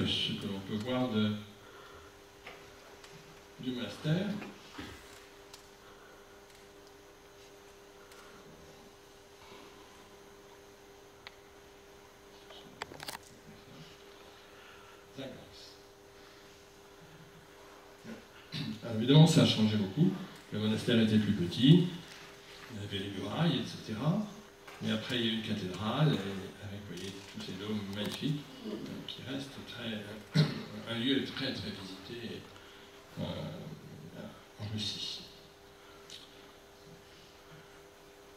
ce que l'on peut voir du monastère. Alors, évidemment, ça a changé beaucoup. Le monastère était plus petit, il y avait les murailles, etc. Mais après, il y a eu une cathédrale, avec, vous voyez, tous ces dômes magnifiques, qui restent un lieu très, très visité en Russie.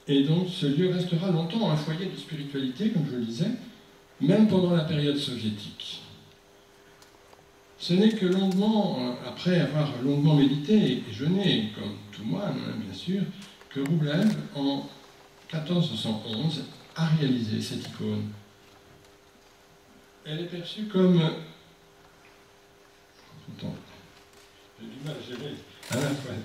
Et donc, ce lieu restera longtemps un foyer de spiritualité, comme je le disais, même pendant la période soviétique. Ce n'est que longuement, après avoir longuement médité et jeûné, comme tout moine, bien sûr, que Roublev, en 1411, a réalisé cette icône. Elle est perçue comme... Attends, j'ai du mal à gérer à la fois.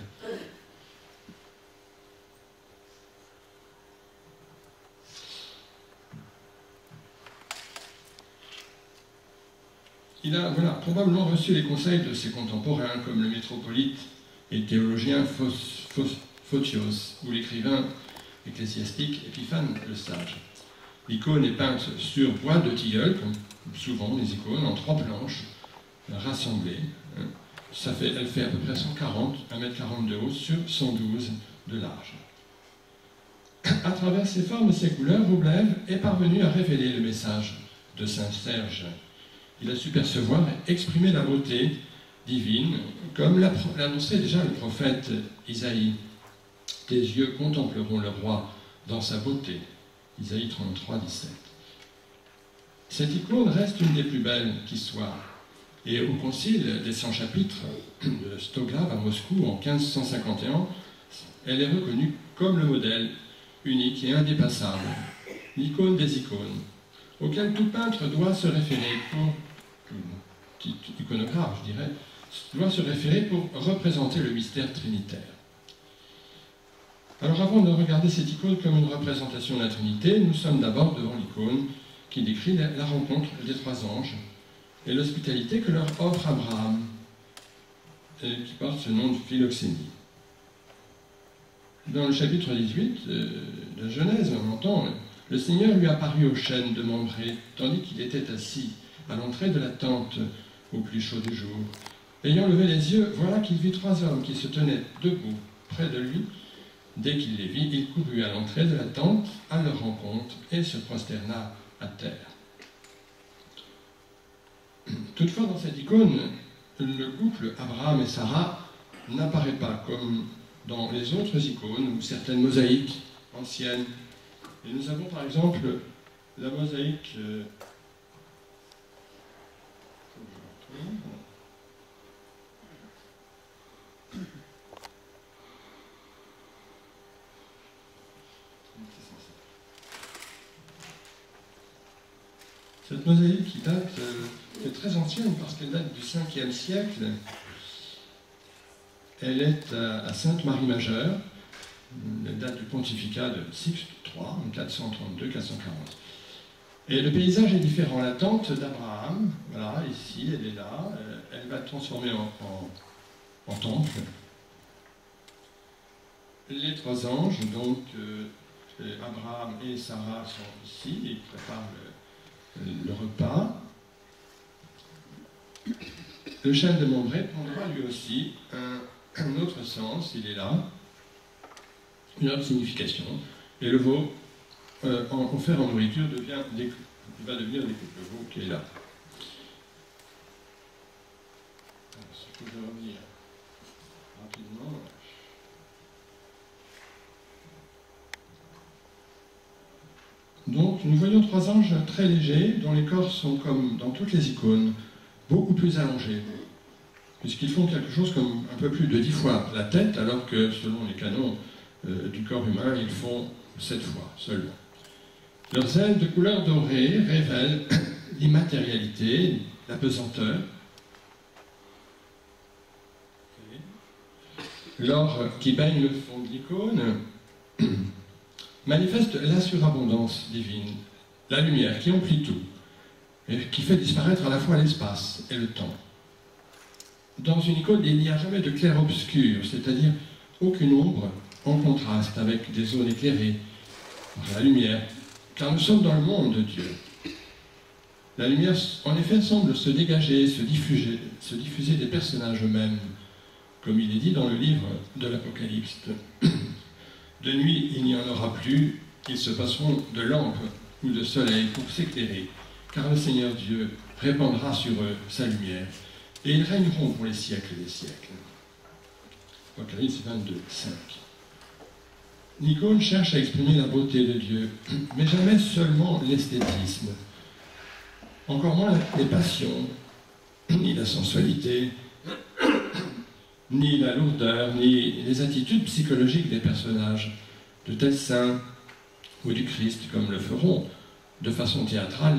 Il a probablement reçu les conseils de ses contemporains, comme le métropolite et théologien Photios, ou l'écrivain ecclésiastique Épiphane le Sage. L'icône est peinte sur bois de tilleul, comme souvent les icônes, en 3 planches rassemblées. Elle fait à peu près 1,40 m de haut sur 112 de large. À travers ses formes et ses couleurs, Roublev est parvenu à révéler le message de Saint Serge. Il a su percevoir et exprimer la beauté divine, comme l'annonçait déjà le prophète Isaïe. Tes yeux contempleront le roi dans sa beauté. Isaïe 33, 17. Cette icône reste une des plus belles qui soit. Et au concile des 100 chapitres de Stoglav à Moscou en 1551, elle est reconnue comme le modèle unique et indépassable, l'icône des icônes, auquel tout peintre doit se référer tout iconographe, je dirais, doit se référer pour représenter le mystère trinitaire. Alors avant de regarder cette icône comme une représentation de la Trinité, nous sommes d'abord devant l'icône qui décrit la rencontre des 3 anges et l'hospitalité que leur offre Abraham, qui porte ce nom de Philoxénie. Dans le chapitre 18 de la Genèse, on entend « Le Seigneur lui apparut au chêne de Mambré, tandis qu'il était assis à l'entrée de la tente au plus chaud du jour. Ayant levé les yeux, voilà qu'il vit 3 hommes qui se tenaient debout près de lui. Dès qu'il les vit, il courut à l'entrée de la tente à leur rencontre et se prosterna à terre. » Toutefois, dans cette icône, le couple Abraham et Sarah n'apparaît pas comme dans les autres icônes ou certaines mosaïques anciennes. Et nous avons par exemple la mosaïque cette mosaïque qui date, est très ancienne parce qu'elle date du 5e siècle. Elle est à Sainte-Marie-Majeure. Elle date du pontificat de Sixte III, en 432-440. Et le paysage est différent. La tente d'Abraham, voilà, ici, elle est là. Elle va être transformée en temple. Les 3 anges, donc Abraham et Sarah sont ici et préparent le repas. Le chêne de Mambré prendra lui aussi un autre sens, il est là, une autre signification. Et le veau, offert en nourriture, va devenir découpe, le veau qui est là. Alors, si je peux revenir rapidement. Donc, nous voyons 3 anges très légers, dont les corps sont, comme dans toutes les icônes, beaucoup plus allongés, puisqu'ils font quelque chose comme un peu plus de 10 fois la tête, alors que, selon les canons du corps humain, ils font 7 fois seulement. Leurs ailes de couleur dorée révèlent l'immatérialité, la pesanteur. L'or qui baigne le fond de l'icône manifeste la surabondance divine, la lumière qui emplit tout. et qui fait disparaître à la fois l'espace et le temps. Dans une icône, il n'y a jamais de clair-obscur, c'est-à-dire aucune ombre en contraste avec des zones éclairées par la lumière, car nous sommes dans le monde de Dieu. La lumière, en effet, semble se dégager, se diffuser des personnages eux-mêmes, comme il est dit dans le livre de l'Apocalypse. De nuit, il n'y en aura plus, ils se passeront de lampes ou de soleil pour s'éclairer, car le Seigneur Dieu répandra sur eux sa lumière, et ils régneront pour les siècles des siècles. Apocalypse 22, 5. L'icône cherche à exprimer la beauté de Dieu, mais jamais seulement l'esthétisme. Encore moins les passions, ni la sensualité, ni la lourdeur, ni les attitudes psychologiques des personnages, de tels saints ou du Christ, comme le feront de façon théâtrale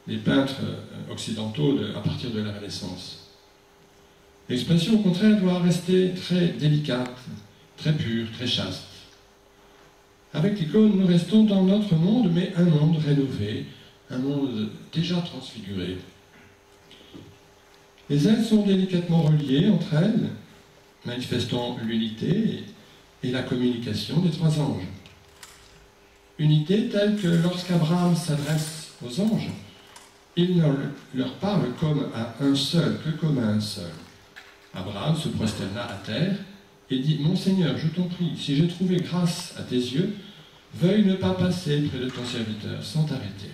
les peintres occidentaux à partir de la Renaissance. L'expression, au contraire, doit rester très délicate, très pure, très chaste. Avec l'icône, nous restons dans notre monde, mais un monde rénové, un monde déjà transfiguré. Les ailes sont délicatement reliées entre elles, manifestant l'unité et la communication des trois anges. Unité telle que lorsqu'Abraham s'adresse aux anges, il leur parle comme à un seul, que comme à un seul. Abraham se prosterna à terre et dit « Mon Seigneur, je t'en prie, si j'ai trouvé grâce à tes yeux, veuille ne pas passer près de ton serviteur sans t'arrêter. »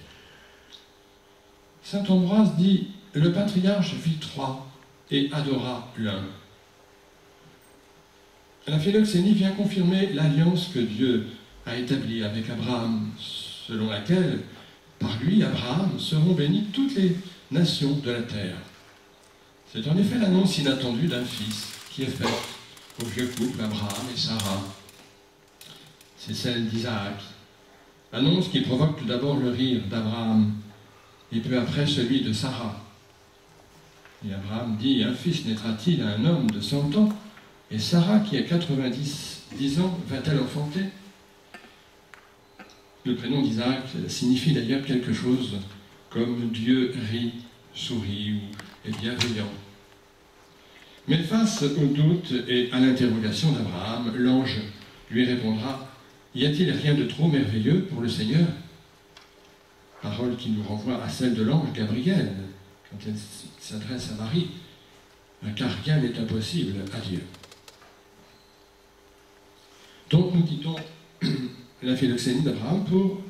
Saint Ambroise dit « Le patriarche vit trois et adora l'un. » La Philoxénie vient confirmer l'alliance que Dieu a établie avec Abraham, selon laquelle, par lui, Abraham, seront bénies toutes les nations de la terre. C'est en effet l'annonce inattendue d'un fils qui est faite au vieux couple Abraham et Sarah. C'est celle d'Isaac. Annonce qui provoque tout d'abord le rire d'Abraham et peu après celui de Sarah. Et Abraham dit « Un fils naîtra-t-il à un homme de 100 ans ? Et Sarah, qui a 90 ans, va-t-elle enfanter ?» Le prénom d'Isaac signifie d'ailleurs quelque chose comme Dieu rit, sourit ou est bienveillant. Mais face au doute et à l'interrogation d'Abraham, l'ange lui répondra « Y a-t-il rien de trop merveilleux pour le Seigneur ?» Parole qui nous renvoie à celle de l'ange Gabriel, quand elle s'adresse à Marie, car rien n'est impossible à Dieu. Donc nous quittons la Philoxénie d'Abraham pour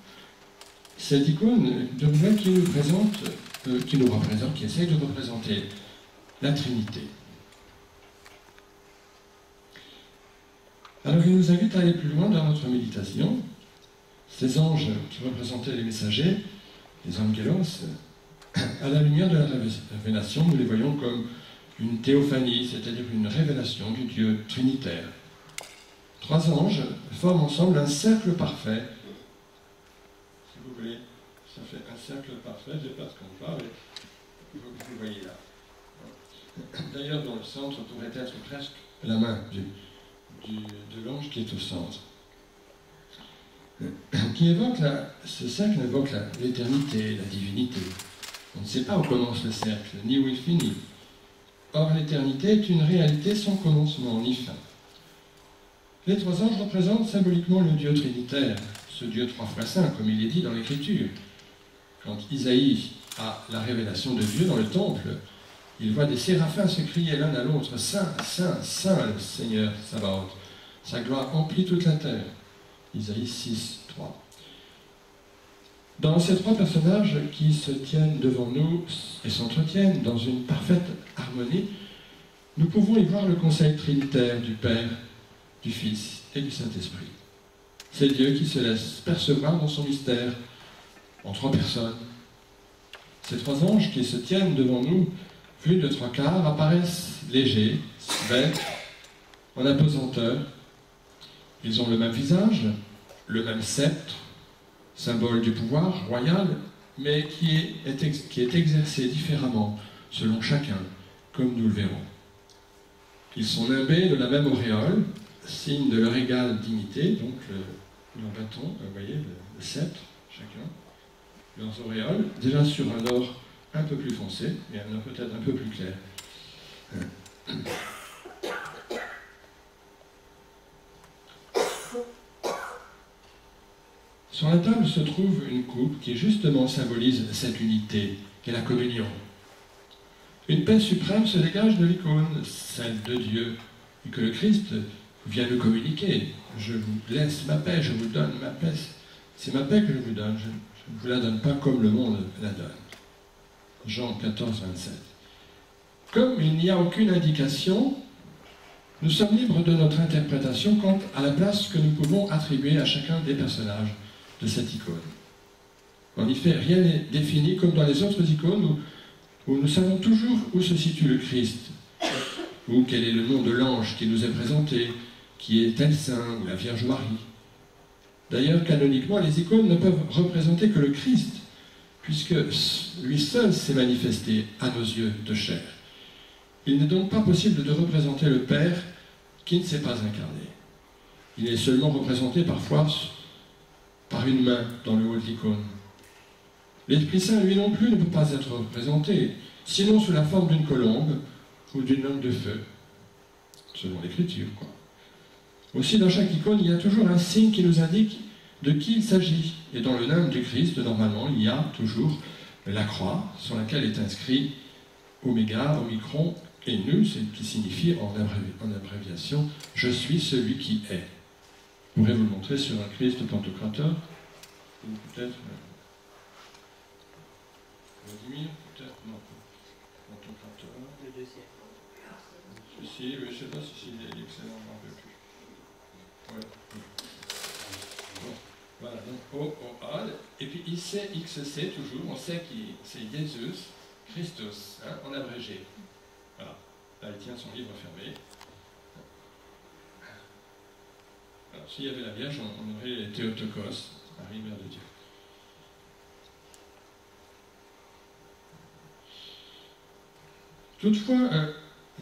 cette icône de nouvelle qui nous représente, qui essaye de représenter la Trinité. Alors il nous invite à aller plus loin dans notre méditation. Ces anges qui représentaient les messagers, les angelos, à la lumière de la révélation, nous les voyons comme une théophanie, c'est-à-dire une révélation du Dieu trinitaire. Trois anges forment ensemble un cercle parfait. Si vous voulez, ça fait un cercle parfait, je ne sais pas ce qu'on parle, vous voyez là. D'ailleurs, dans le centre pourrait être presque la main de l'ange qui est au centre. Ce cercle évoque l'éternité, la divinité. On ne sait pas où commence le cercle, ni où il finit. Or, l'éternité est une réalité sans commencement ni fin. Les trois anges représentent symboliquement le Dieu trinitaire, ce Dieu 3 fois saint, comme il est dit dans l'Écriture. Quand Isaïe a la révélation de Dieu dans le temple, il voit des séraphins se crier l'un à l'autre « Saint, Saint, Saint, le Seigneur Sabaoth, sa gloire emplit toute la terre. » Isaïe 6, 3. Dans ces trois personnages qui se tiennent devant nous et s'entretiennent dans une parfaite harmonie, nous pouvons y voir le conseil trinitaire du Père, du Fils et du Saint-Esprit. C'est Dieu qui se laisse percevoir dans son mystère en trois personnes. Ces trois anges qui se tiennent devant nous, vus de trois quarts, apparaissent légers, bêtes, en apesanteur. Ils ont le même visage, le même sceptre, symbole du pouvoir royal, mais qui est exercé différemment selon chacun, comme nous le verrons. Ils sont nimbés de la même auréole, signe de leur égale dignité, donc leur bâton, vous voyez, le sceptre, chacun, leurs auréoles, déjà sur un or un peu plus foncé, et un autre peut-être un peu plus clair. Sur la table se trouve une coupe qui justement symbolise cette unité, qui est la communion. Une paix suprême se dégage de l'icône, celle de Dieu, et que le Christ vient nous communiquer. Je vous laisse ma paix, je vous donne ma paix. C'est ma paix que je vous donne, je ne vous la donne pas comme le monde la donne. Jean 14, 27. Comme il n'y a aucune indication, nous sommes libres de notre interprétation quant à la place que nous pouvons attribuer à chacun des personnages de cette icône. En effet, rien n'est défini comme dans les autres icônes où nous savons toujours où se situe le Christ, ou quel est le nom de l'ange qui nous est présenté, qui est tel saint, ou la Vierge Marie. D'ailleurs, canoniquement, les icônes ne peuvent représenter que le Christ, puisque lui seul s'est manifesté à nos yeux de chair. Il n'est donc pas possible de représenter le Père qui ne s'est pas incarné. Il est seulement représenté parfois par une main dans le haut de l'icône. L'Esprit Saint, lui non plus, ne peut pas être représenté, sinon sous la forme d'une colombe ou d'une lampe de feu, selon l'Écriture, quoi. Aussi, dans chaque icône, il y a toujours un signe qui nous indique de qui il s'agit. Et dans le nom du Christ, normalement, il y a toujours la croix, sur laquelle est inscrit Oméga, Omicron, et Nu, qui signifie en abréviation « Je suis celui qui est ». Je pourrais vous le montrer sur un Christ pantocrateur, ou peut-être Vladimir, peut-être, non, pantocrateur. Le deuxième. Ceci, je ne sais pas si c'est excellent, on n'en veut plus. Ouais. Bon, voilà, donc O, O, A, et puis IC, XC, toujours, on sait que c'est Jésus, Christus, hein, en abrégé. Voilà, là il tient son livre fermé. Alors, s'il y avait la Vierge, on aurait Théotokos, Marie, Mère de Dieu. Toutefois,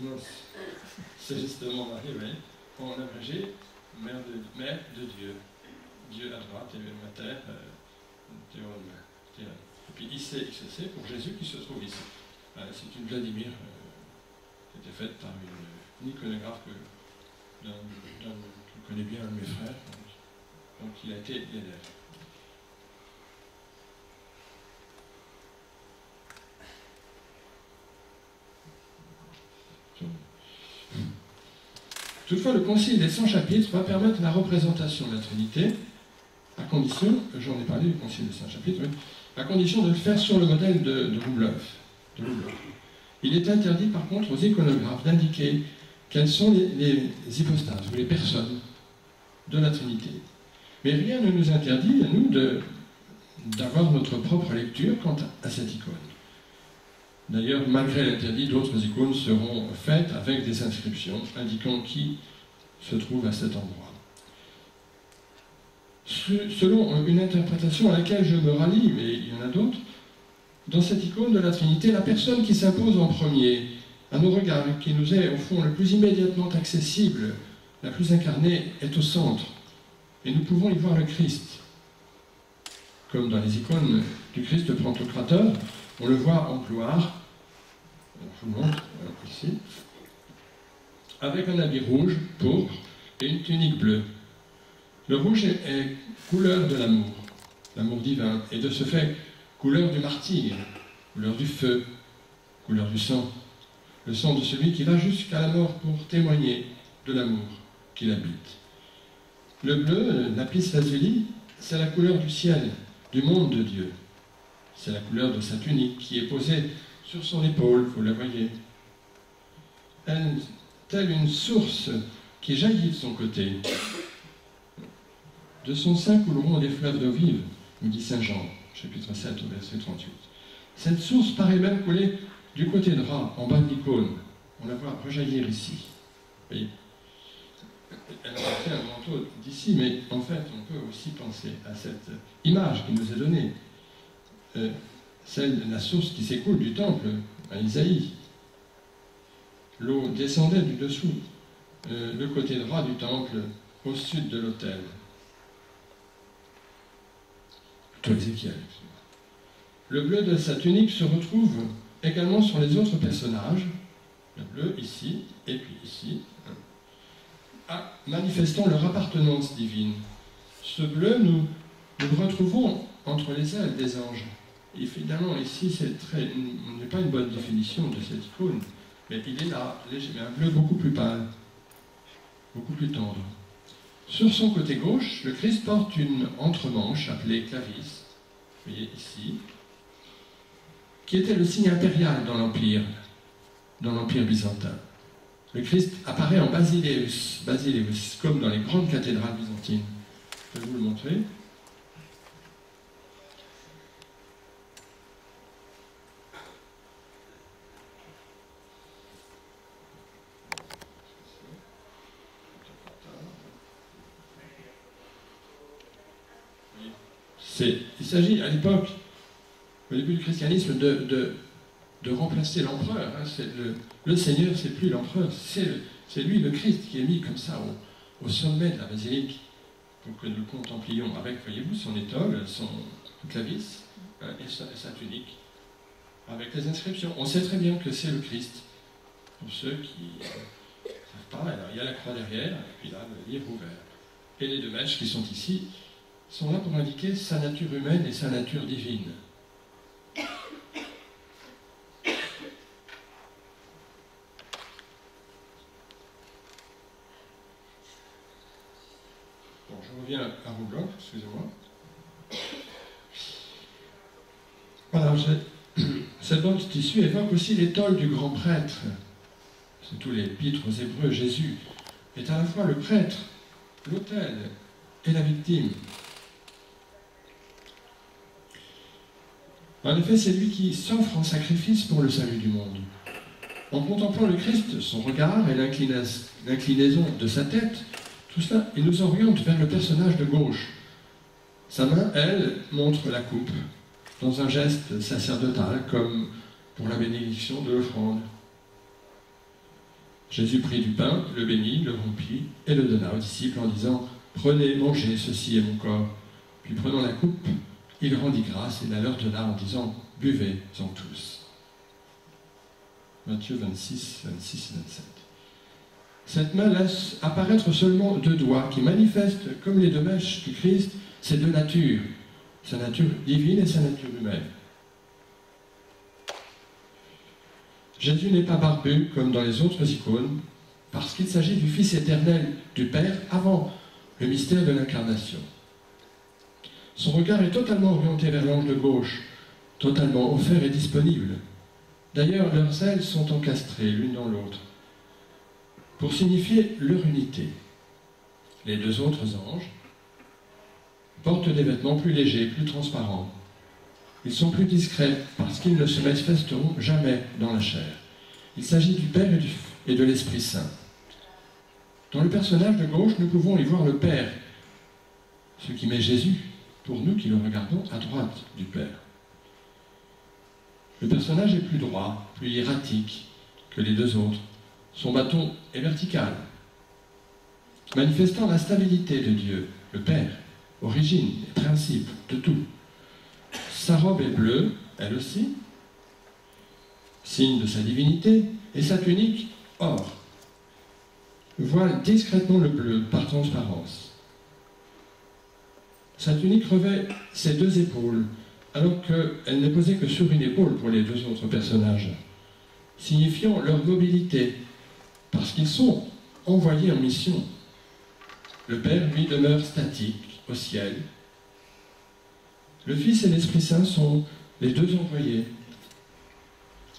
non, c'est justement Marie, oui, en abrégé, Mère de Dieu. Dieu à droite et Mater, Théon. Et puis IC, XC pour Jésus qui se trouve ici. C'est une Vladimir qui était faite par une iconographe que connais bien un de mes frères, donc il a été l'élève. Toutefois, le Concile des 100 chapitres va permettre la représentation de la Trinité, à condition, j'en ai parlé du Concile des 100 chapitres, oui, à condition de le faire sur le modèle de Rublev. Il est interdit, par contre, aux iconographes d'indiquer quelles sont les hypostases, ou les personnes de la Trinité. Mais rien ne nous interdit, à nous, d'avoir notre propre lecture quant à cette icône. D'ailleurs, malgré l'interdit, d'autres icônes seront faites avec des inscriptions indiquant qui se trouve à cet endroit. Selon une interprétation à laquelle je me rallie, mais il y en a d'autres, dans cette icône de la Trinité, la personne qui s'impose en premier à nos regards, qui nous est au fond le plus immédiatement accessible, la plus incarnée, est au centre. Et nous pouvons y voir le Christ. Comme dans les icônes du Christ pantocrateur, on le voit en gloire, je vous le montre ici, avec un habit rouge, pourpre, et une tunique bleue. Le rouge est couleur de l'amour divin, et de ce fait, couleur du martyr, couleur du feu, couleur du sang, le sang de celui qui va jusqu'à la mort pour témoigner de l'amour qu'il habite. Le bleu, lapis lazuli, c'est la couleur du ciel, du monde de Dieu. C'est la couleur de sa tunique qui est posée sur son épaule, vous la voyez. Elle, telle une source qui jaillit de son côté. De son sein couleront des fleuves d'eau vive, nous dit saint Jean, chapitre 7, au verset 38. Cette source paraît même couler du côté droit, en bas de l'icône. On la voit rejaillir ici. Vous voyez ? Elle a porté un manteau d'ici, mais en fait, on peut aussi penser à cette image qui nous est donnée. Celle de la source qui s'écoule du temple à Isaïe. L'eau descendait du dessous, le côté droit du temple, au sud de l'autel. Plutôt Ézéchiel. Le bleu de sa tunique se retrouve également sur les autres personnages, le bleu ici, et puis ici, manifestant leur appartenance divine. Ce bleu, nous le retrouvons entre les ailes des anges. Et finalement, ici, on n'est pas une bonne définition de cette icône, mais il est là, léger, mais un bleu beaucoup plus pâle, beaucoup plus tendre. Sur son côté gauche, le Christ porte une entremanche appelée clavis, vous voyez ici, qui était le signe impérial dans l'Empire byzantin. Le Christ apparaît en basileus, comme dans les grandes cathédrales byzantines. Je vais vous le montrer. Il s'agit à l'époque, au début du christianisme, de remplacer l'empereur. Hein. Le Seigneur, c'est plus l'empereur, c'est lui, le Christ, qui est mis comme ça au sommet de la basilique pour que nous le contemplions avec, voyez-vous, son étole, son clavis et sa tunique, avec les inscriptions. On sait très bien que c'est le Christ. Pour ceux qui ne savent pas, alors il y a la croix derrière, et puis là, le livre ouvert. Et les deux mèches qui sont ici sont là pour indiquer sa nature humaine et sa nature divine. Bon, je reviens à Roublon, excusez-moi. Voilà, cette bande de tissu évoque aussi l'étole du grand prêtre. C'est tous les épîtres aux Hébreux. Jésus est à la fois le prêtre, l'autel et la victime. En effet, c'est lui qui s'offre en sacrifice pour le salut du monde. En contemplant le Christ, son regard et l'inclinaison de sa tête, tout cela, il nous oriente vers le personnage de gauche. Sa main, elle, montre la coupe, dans un geste sacerdotal, comme pour la bénédiction de l'offrande. Jésus prit du pain, le bénit, le rompit et le donna aux disciples en disant « Prenez, mangez, ceci est mon corps. » Puis prenant la coupe, il rendit grâce et la leur donna en disant « Buvez-en tous. » Matthieu 26, 26 et 27. Cette main laisse apparaître seulement deux doigts qui manifestent, comme les deux mèches du Christ, ces deux natures, sa nature divine et sa nature humaine. Jésus n'est pas barbu comme dans les autres icônes, parce qu'il s'agit du Fils éternel du Père avant le mystère de l'incarnation. Son regard est totalement orienté vers l'ange de gauche, totalement offert et disponible. D'ailleurs, leurs ailes sont encastrées l'une dans l'autre, pour signifier leur unité. Les deux autres anges portent des vêtements plus légers, plus transparents. Ils sont plus discrets parce qu'ils ne se manifesteront jamais dans la chair. Il s'agit du Père et de l'Esprit Saint. Dans le personnage de gauche, nous pouvons y voir le Père, ce qui met Jésus, pour nous qui le regardons, à droite du Père. Le personnage est plus droit, plus hiératique que les deux autres. Son bâton est vertical, manifestant la stabilité de Dieu, le Père, origine et principe de tout. Sa robe est bleue, elle aussi, signe de sa divinité, et sa tunique, or, voile discrètement le bleu par transparence. Sa tunique revêt ses deux épaules, alors qu'elle n'est posée que sur une épaule pour les deux autres personnages, signifiant leur mobilité, parce qu'ils sont envoyés en mission. Le Père, lui, demeure statique au ciel. Le Fils et l'Esprit Saint sont les deux envoyés,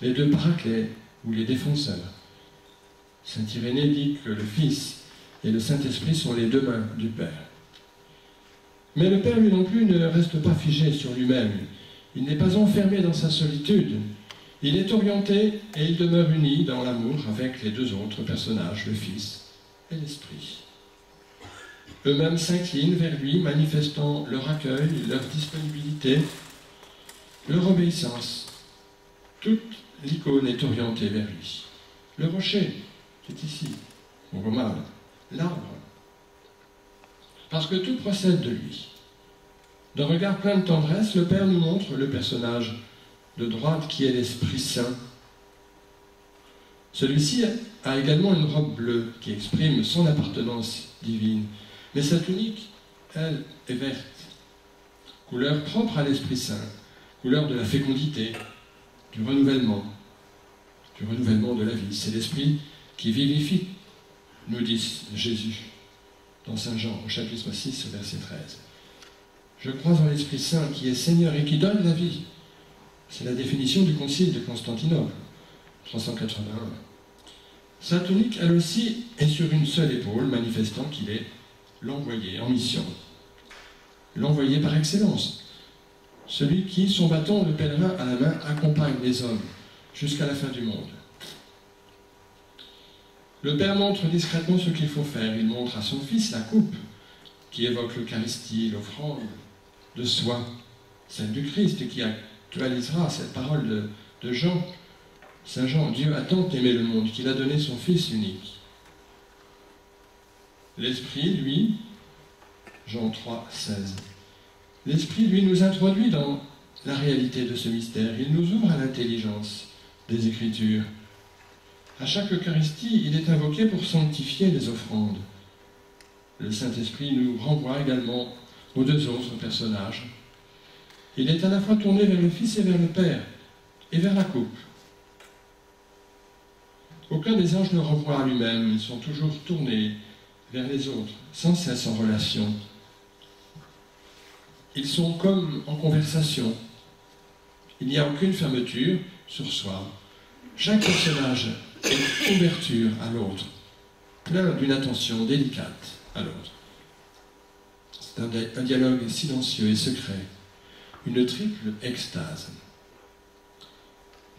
les deux paraclets ou les défenseurs. Saint Irénée dit que le Fils et le Saint-Esprit sont les deux mains du Père. Mais le Père, lui non plus, ne reste pas figé sur lui-même. Il n'est pas enfermé dans sa solitude. Il est orienté et il demeure uni dans l'amour avec les deux autres personnages, le Fils et l'Esprit. Eux-mêmes s'inclinent vers lui, manifestant leur accueil, leur disponibilité, leur obéissance. Toute l'icône est orientée vers lui. Le rocher, qui est ici, on voit mal, l'arbre, parce que tout procède de lui. D'un regard plein de tendresse, le Père nous montre le personnage de droite qui est l'Esprit Saint. Celui-ci a également une robe bleue qui exprime son appartenance divine, mais sa tunique, elle, est verte, couleur propre à l'Esprit Saint, couleur de la fécondité, du renouvellement de la vie. C'est l'Esprit qui vivifie, nous dit Jésus dans Saint Jean, au chapitre 6, au verset 13. Je crois en l'Esprit Saint qui est Seigneur et qui donne la vie. C'est la définition du Concile de Constantinople, 381. Sa tunique, elle aussi, est sur une seule épaule, manifestant qu'il est l'envoyé en mission. L'envoyé par excellence. Celui qui, son bâton de pèlerin à la main, accompagne les hommes jusqu'à la fin du monde. Le Père montre discrètement ce qu'il faut faire. Il montre à son Fils la coupe qui évoque l'Eucharistie, l'offrande de soi, celle du Christ, qui actualisera cette parole de Jean. Saint Jean, Dieu a tant aimé le monde qu'il a donné son Fils unique. L'Esprit, lui, Jean 3, 16. L'Esprit, lui, nous introduit dans la réalité de ce mystère. Il nous ouvre à l'intelligence des Écritures. À chaque Eucharistie, il est invoqué pour sanctifier les offrandes. Le Saint-Esprit nous renvoie également aux deux autres personnages. Il est à la fois tourné vers le Fils et vers le Père, et vers la coupe. Aucun des anges ne renvoie à lui-même, ils sont toujours tournés vers les autres, sans cesse en relation. Ils sont comme en conversation. Il n'y a aucune fermeture sur soi. Chaque personnage est une ouverture à l'autre, plein d'une attention délicate à l'autre. C'est un dialogue silencieux et secret, une triple extase.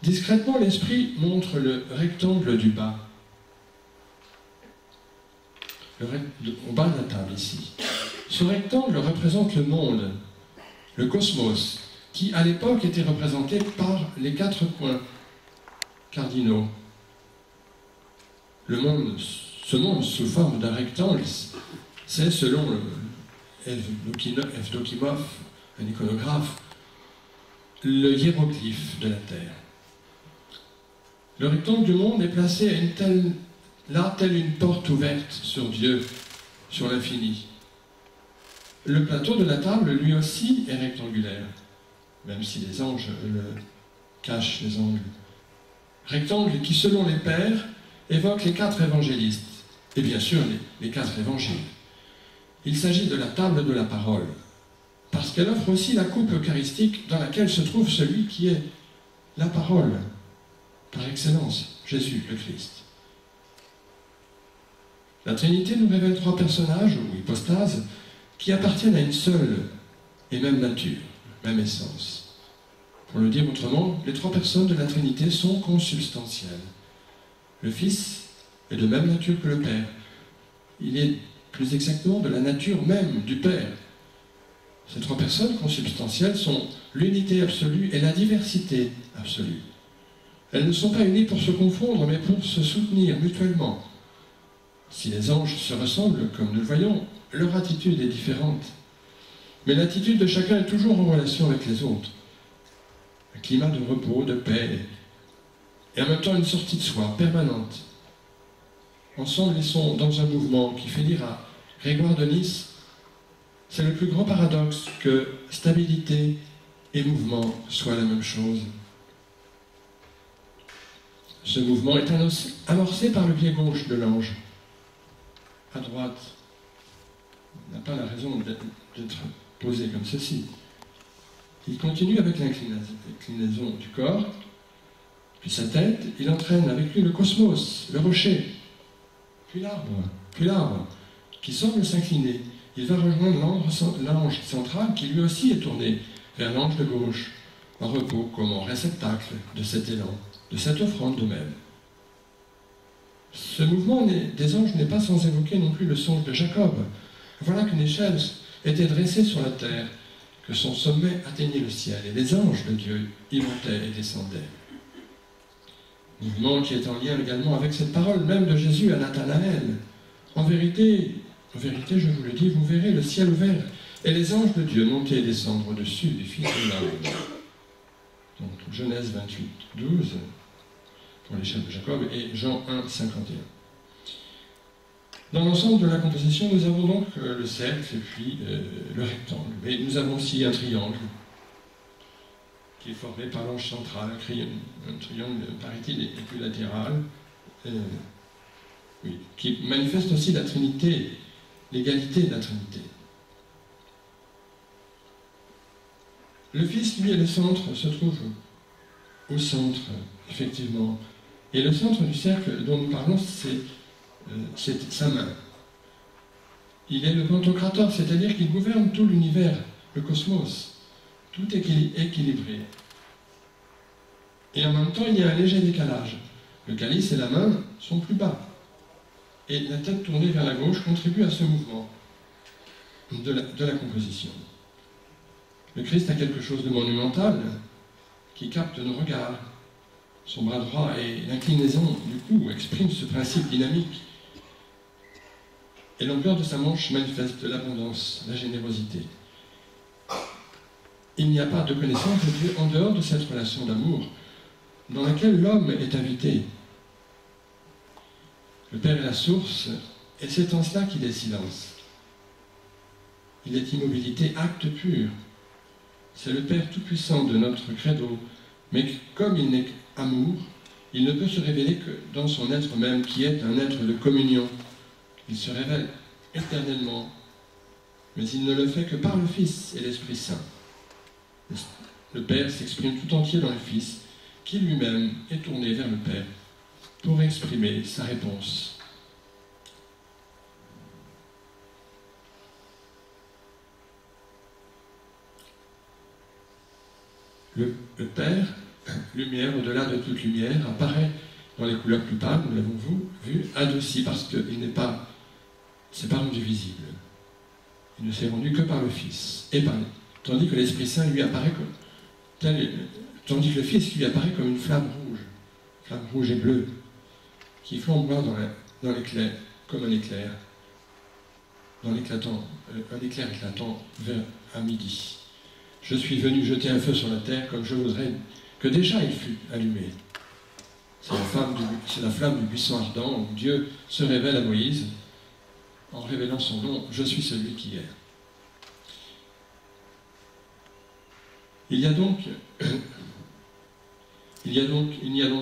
Discrètement, l'Esprit montre le rectangle du bas, au bas de la table ici. Ce rectangle représente le monde, le cosmos, qui à l'époque était représenté par les 4 points cardinaux. Ce monde sous forme d'un rectangle, c'est selon Evdokimov, un iconographe, le hiéroglyphe de la Terre. Le rectangle du monde est placé à telle une porte ouverte sur Dieu, sur l'infini. Le plateau de la table, lui aussi, est rectangulaire, même si les anges le cachent, les angles. Rectangle qui, selon les pères, évoque les 4 évangélistes, et bien sûr les 4 évangiles. Il s'agit de la table de la parole, parce qu'elle offre aussi la coupe eucharistique dans laquelle se trouve celui qui est la parole, par excellence, Jésus le Christ. La Trinité nous révèle 3 personnages, ou hypostases, qui appartiennent à une seule et même nature, même essence. Pour le dire autrement, les 3 personnes de la Trinité sont consubstantielles. Le Fils est de même nature que le Père. Il est plus exactement de la nature même du Père. Ces 3 personnes consubstantielles sont l'unité absolue et la diversité absolue. Elles ne sont pas unies pour se confondre, mais pour se soutenir mutuellement. Si les anges se ressemblent, comme nous le voyons, leur attitude est différente. Mais l'attitude de chacun est toujours en relation avec les autres. Un climat de repos, de paix, et en même temps une sortie de soi permanente. Ensemble, ils sont dans un mouvement qui fait dire à Grégoire de Nice, c'est le plus grand paradoxe que stabilité et mouvement soient la même chose. Ce mouvement est amorcé par le pied gauche de l'ange. À droite, il n'a pas la raison d'être posé comme ceci. Il continue avec l'inclinaison du corps, puis sa tête, il entraîne avec lui le cosmos, le rocher, puis l'arbre, qui semble s'incliner. Il va rejoindre l'ange central qui lui aussi est tourné vers l'ange de gauche, en repos comme en réceptacle de cet élan, de cette offrande de même. Ce mouvement des anges n'est pas sans évoquer non plus le songe de Jacob. Voilà qu'une échelle était dressée sur la terre, que son sommet atteignait le ciel, et les anges de Dieu y montaient et descendaient. Mouvement qui est en lien également avec cette parole même de Jésus à Nathanaël. En vérité, je vous le dis, vous verrez le ciel ouvert Et les anges de Dieu montaient et descendre au-dessus du Fils de l'homme. Donc Genèse 28, 12, pour les chaînes de Jacob, et Jean 1, 51. Dans l'ensemble de la composition, nous avons donc le cercle et puis le rectangle. Mais nous avons aussi un triangle qui est formé par l'ange central, un triangle, paraît-il, équilatéral, oui, qui manifeste aussi la Trinité, l'égalité de la Trinité. Le Fils, lui, est le centre, se trouve au centre, effectivement. Et le centre du cercle dont nous parlons, c'est sa main. Il est le pantocrator, c'est-à-dire qu'il gouverne tout l'univers, le cosmos. Tout est équilibré. Et en même temps, il y a un léger décalage. Le calice et la main sont plus bas. Et la tête tournée vers la gauche contribue à ce mouvement de la composition. Le Christ a quelque chose de monumental qui capte nos regards. Son bras droit et l'inclinaison du cou expriment ce principe dynamique. Et l'ampleur de sa manche manifeste l'abondance, la générosité. Il n'y a pas de connaissance de Dieu en dehors de cette relation d'amour dans laquelle l'homme est invité. Le Père est la source, et c'est en cela qu'il est silence. Il est immobilité, acte pur. C'est le Père tout-puissant de notre credo, mais comme il n'est qu'amour, il ne peut se révéler que dans son être même, qui est un être de communion. Il se révèle éternellement, mais il ne le fait que par le Fils et l'Esprit Saint. Le Père s'exprime tout entier dans le Fils, qui lui-même est tourné vers le Père pour exprimer sa réponse. Le Père, lumière au-delà de toute lumière, apparaît dans les couleurs plus pâles, nous l'avons vu, adouci, parce qu'il n'est pas, c'est pas rendu visible. Il ne s'est rendu que par le Fils, tandis que l'Esprit Saint lui apparaît tandis que le Fils lui apparaît comme une flamme rouge et bleue, qui flamboie dans l'éclair, comme un éclair, un éclair éclatant vers à midi. Je suis venu jeter un feu sur la terre comme je voudrais que déjà il fût allumé. C'est la flamme du buisson ardent où Dieu se révèle à Moïse en révélant son nom, je suis celui qui est. Il n'y a donc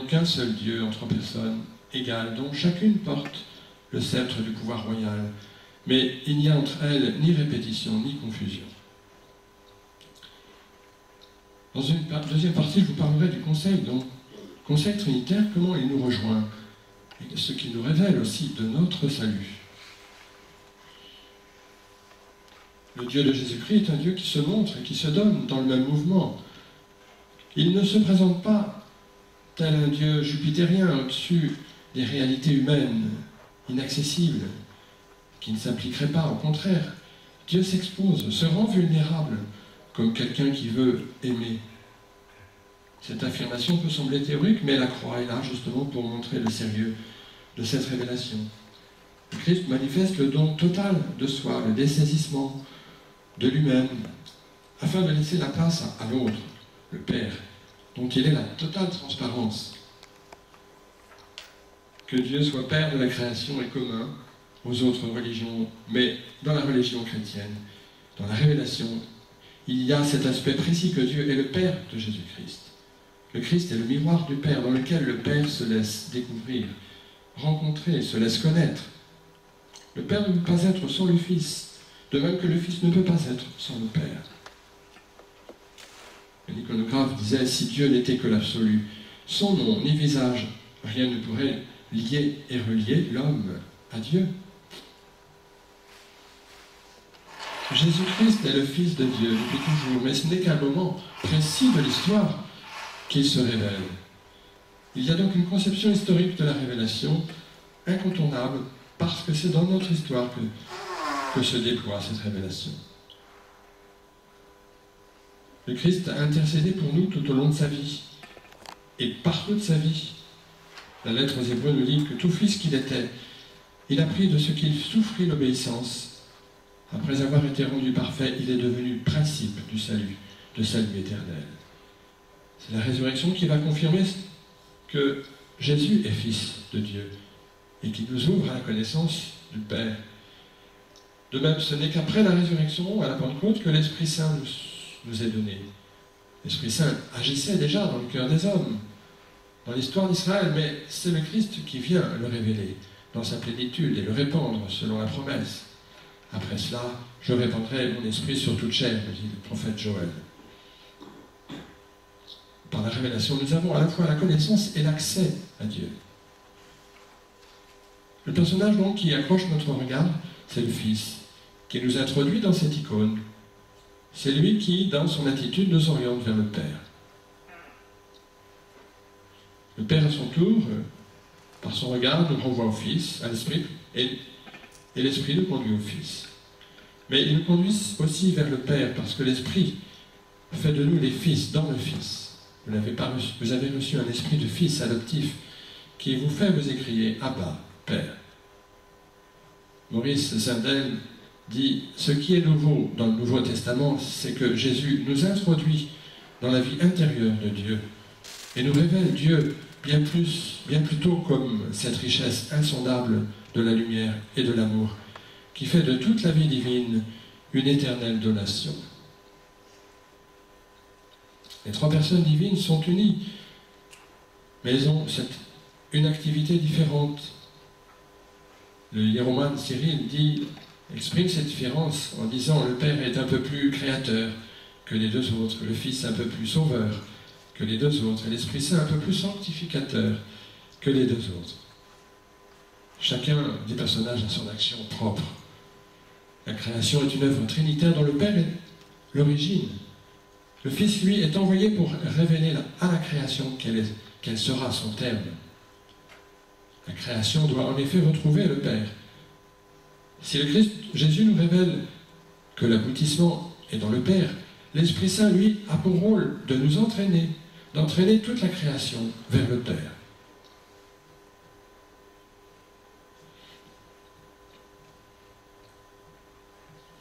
qu'un seul Dieu en trois personnes égales, dont chacune porte le sceptre du pouvoir royal, mais il n'y a entre elles ni répétition ni confusion. Dans une deuxième partie, je vous parlerai du conseil trinitaire, comment il nous rejoint, et ce qu'il nous révèle aussi de notre salut. Le Dieu de Jésus-Christ est un Dieu qui se montre et qui se donne dans le même mouvement. Il ne se présente pas tel un Dieu jupitérien au-dessus des réalités humaines, inaccessibles, qui ne s'appliqueraient pas. Au contraire, Dieu s'expose, se rend vulnérable, comme quelqu'un qui veut aimer. Cette affirmation peut sembler théorique, mais la croix est là justement pour montrer le sérieux de cette révélation. Le Christ manifeste le don total de soi, le dessaisissement de lui-même, afin de laisser la place à l'autre, le Père, dont il est la totale transparence. Que Dieu soit Père de la création est commun aux autres religions, mais dans la religion chrétienne, dans la révélation, il y a cet aspect précis que Dieu est le Père de Jésus-Christ. Le Christ est le miroir du Père, dans lequel le Père se laisse découvrir, rencontrer, se laisse connaître. Le Père ne peut pas être sans le Fils, de même que le Fils ne peut pas être sans le Père. L'iconographe disait, si Dieu n'était que l'absolu, sans nom ni visage, rien ne pourrait lier et relier l'homme à Dieu. Jésus-Christ est le Fils de Dieu depuis toujours, mais ce n'est qu'un moment précis de l'histoire qu'il se révèle. Il y a donc une conception historique de la révélation incontournable, parce que c'est dans notre histoire que se déploie cette révélation. Le Christ a intercédé pour nous tout au long de sa vie, et par toute sa vie. La lettre aux Hébreux nous dit que tout fils qu'il était, il a pris de ce qu'il souffrit l'obéissance, Après avoir été rendu parfait, il est devenu principe du salut, de salut éternel. C'est la résurrection qui va confirmer que Jésus est Fils de Dieu et qui nous ouvre à la connaissance du Père. De même, ce n'est qu'après la résurrection, à la Pentecôte, que l'Esprit Saint nous est donné. L'Esprit Saint agissait déjà dans le cœur des hommes, dans l'histoire d'Israël, mais c'est le Christ qui vient le révéler dans sa plénitude et le répandre selon la promesse. Après cela, je répandrai mon esprit sur toute chair, me dit le prophète Joël. Par la révélation, nous avons à la fois la connaissance et l'accès à Dieu. Le personnage donc qui accroche notre regard, c'est le Fils, qui nous introduit dans cette icône. C'est lui qui, dans son attitude, nous oriente vers le Père. Le Père, à son tour, par son regard, nous renvoie au Fils, à l'Esprit, et l'Esprit nous conduit au Fils. Mais il nous conduit aussi vers le Père, parce que l'Esprit fait de nous les fils dans le Fils. Vous avez reçu un esprit de fils adoptif qui vous fait vous écrier « Abba, Père ». Maurice Zindel dit « Ce qui est nouveau dans le Nouveau Testament, c'est que Jésus nous introduit dans la vie intérieure de Dieu et nous révèle Dieu bien plutôt comme cette richesse insondable de la lumière et de l'amour qui fait de toute la vie divine une éternelle donation. » Les trois personnes divines sont unies, mais elles ont une activité différente. Le hiéromane Cyril exprime cette différence en disant « Le Père est un peu plus créateur que les deux autres, le Fils un peu plus sauveur que les deux autres, et l'Esprit Saint un peu plus sanctificateur que les deux autres. » Chacun des personnages a son action propre. La création est une œuvre trinitaire dont le Père est l'origine. Le Fils, lui, est envoyé pour révéler à la création quel sera son terme. La création doit en effet retrouver le Père. Si le Christ, Jésus nous révèle que l'aboutissement est dans le Père, l'Esprit Saint, lui, a pour rôle de nous entraîner, d'entraîner toute la création vers le Père.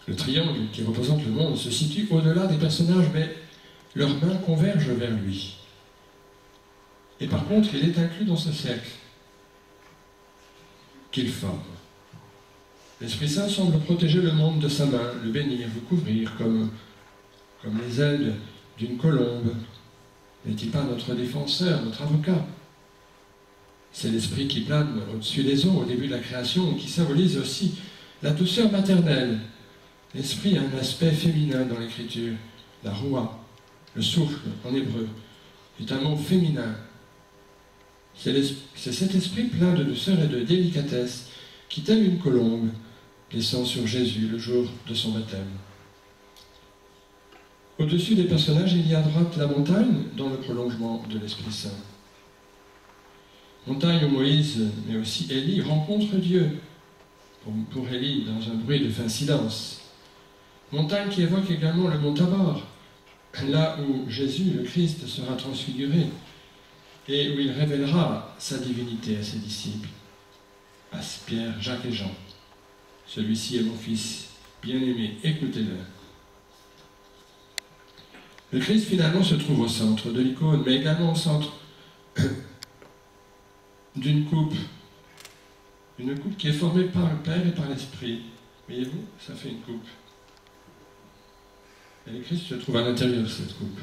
Le triangle qui représente le monde se situe au-delà des personnages, mais leurs mains convergent vers lui. Et par contre, il est inclus dans ce cercle qu'il forme. L'Esprit Saint semble protéger le monde de sa main, le bénir, le couvrir, comme les ailes d'une colombe. N'est-il pas notre défenseur, notre avocat? C'est l'Esprit qui plane au-dessus des eaux au début de la création, qui symbolise aussi la douceur maternelle. L'Esprit a un aspect féminin dans l'Écriture, la roua. Le souffle, en hébreu, est un mot féminin. C'est cet esprit plein de douceur et de délicatesse qui, tel une colombe, descend sur Jésus le jour de son baptême. Au-dessus des personnages, il y a à droite la montagne, dans le prolongement de l'Esprit Saint. Montagne où Moïse, mais aussi Élie, rencontrent Dieu. Pour Élie, dans un bruit de fin silence. Montagne qui évoque également le mont Tabor, là où Jésus, le Christ, sera transfiguré et où il révélera sa divinité à ses disciples, à Pierre, Jacques et Jean. Celui-ci est mon Fils bien-aimé, écoutez-le. Le Christ finalement se trouve au centre de l'icône, mais également au centre d'une coupe. Une coupe qui est formée par le Père et par l'Esprit. Voyez-vous, ça fait une coupe. Et le Christ se trouve à l'intérieur de cette coupe.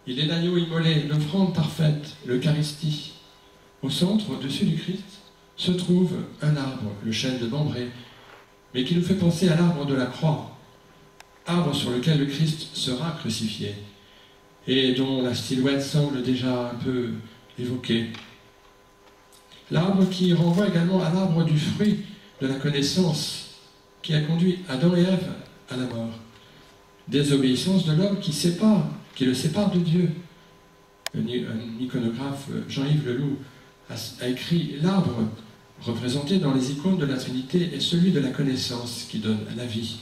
Il est l'agneau immolé, l'offrande parfaite, l'Eucharistie. Au centre, au-dessus du Christ, se trouve un arbre, le chêne de Mambré, mais qui nous fait penser à l'arbre de la croix, arbre sur lequel le Christ sera crucifié, et dont la silhouette semble déjà un peu évoquée. L'arbre qui renvoie également à l'arbre du fruit de la connaissance, qui a conduit Adam et Ève à la mort. Désobéissance de l'homme qui le sépare de Dieu. Un iconographe, Jean-Yves Leloup, a écrit « L'arbre représenté dans les icônes de la Trinité est celui de la connaissance qui donne la vie.